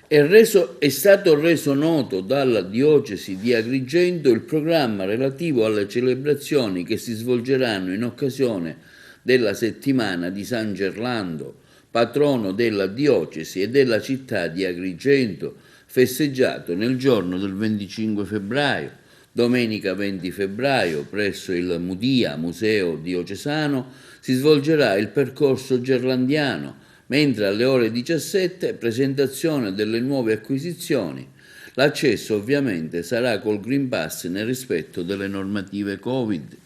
È stato reso noto dalla diocesi di Agrigento il programma relativo alle celebrazioni che si svolgeranno in occasione della settimana di San Gerlando, patrono della diocesi e della città di Agrigento, festeggiato nel giorno del 25 febbraio. Domenica 20 febbraio, presso il Mudia, Museo Diocesano, si svolgerà il percorso gerlandiano, mentre alle ore 17 presentazione delle nuove acquisizioni. L'accesso ovviamente sarà col Green Pass nel rispetto delle normative Covid.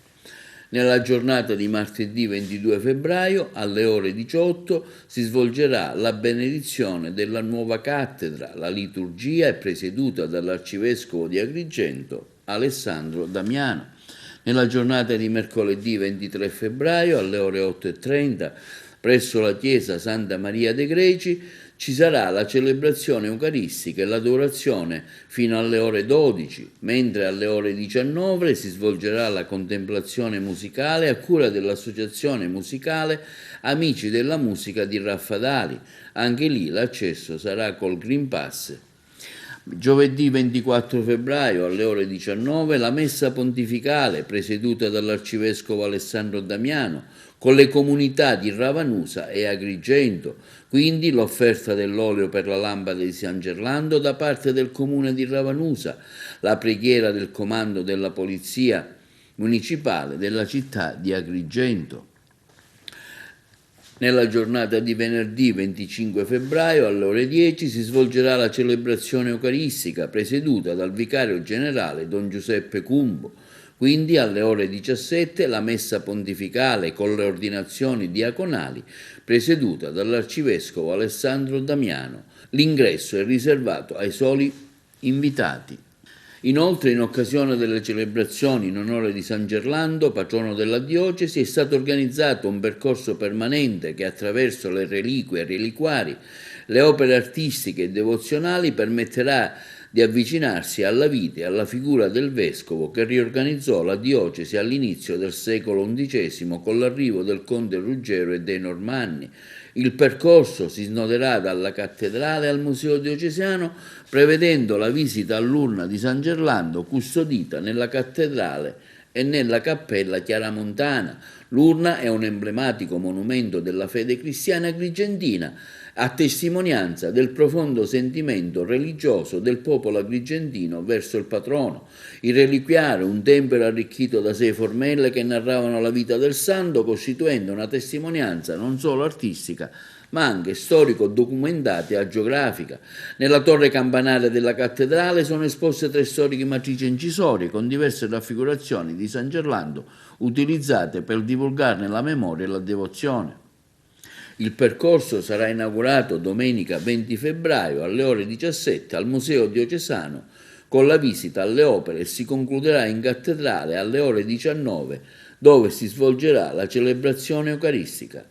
Nella giornata di martedì 22 febbraio alle ore 18 si svolgerà la benedizione della nuova cattedra. La liturgia è presieduta dall'arcivescovo di Agrigento, Alessandro Damiano. Nella giornata di mercoledì 23 febbraio alle ore 8:30 presso la chiesa Santa Maria dei Greci ci sarà la celebrazione eucaristica e l'adorazione fino alle ore 12, mentre alle ore 19 si svolgerà la contemplazione musicale a cura dell'associazione musicale Amici della Musica di Raffadali. Anche lì l'accesso sarà col Green Pass. Giovedì 24 febbraio alle ore 19 la messa pontificale presieduta dall'arcivescovo Alessandro Damiano con le comunità di Ravanusa e Agrigento, quindi l'offerta dell'olio per la lampada di San Gerlando da parte del comune di Ravanusa, la preghiera del comando della polizia municipale della città di Agrigento. Nella giornata di venerdì 25 febbraio alle ore 10 si svolgerà la celebrazione eucaristica presieduta dal vicario generale Don Giuseppe Cumbo. Quindi alle ore 17 la messa pontificale con le ordinazioni diaconali presieduta dall'arcivescovo Alessandro Damiano. L'ingresso è riservato ai soli invitati. Inoltre, in occasione delle celebrazioni in onore di San Gerlando, patrono della diocesi, è stato organizzato un percorso permanente che attraverso le reliquie e reliquari, le opere artistiche e devozionali permetterà di avvicinarsi alla vita e alla figura del vescovo che riorganizzò la diocesi all'inizio del secolo XI con l'arrivo del conte Ruggero e dei Normanni. Il percorso si snoderà dalla cattedrale al museo diocesano, prevedendo la visita all'urna di San Gerlando custodita nella cattedrale e nella cappella chiaramontana. L'urna è un emblematico monumento della fede cristiana agrigentina, a testimonianza del profondo sentimento religioso del popolo agrigentino verso il patrono. Il reliquiario, un tempio arricchito da 6 formelle che narravano la vita del santo, costituendo una testimonianza non solo artistica, ma anche storico-documentata e geografica. Nella torre campanaria della cattedrale sono esposte 3 storiche matrici incisorie con diverse raffigurazioni di San Gerlando utilizzate per divulgarne la memoria e la devozione. Il percorso sarà inaugurato domenica 20 febbraio alle ore 17 al Museo Diocesano con la visita alle opere e si concluderà in cattedrale alle ore 19 dove si svolgerà la celebrazione eucaristica.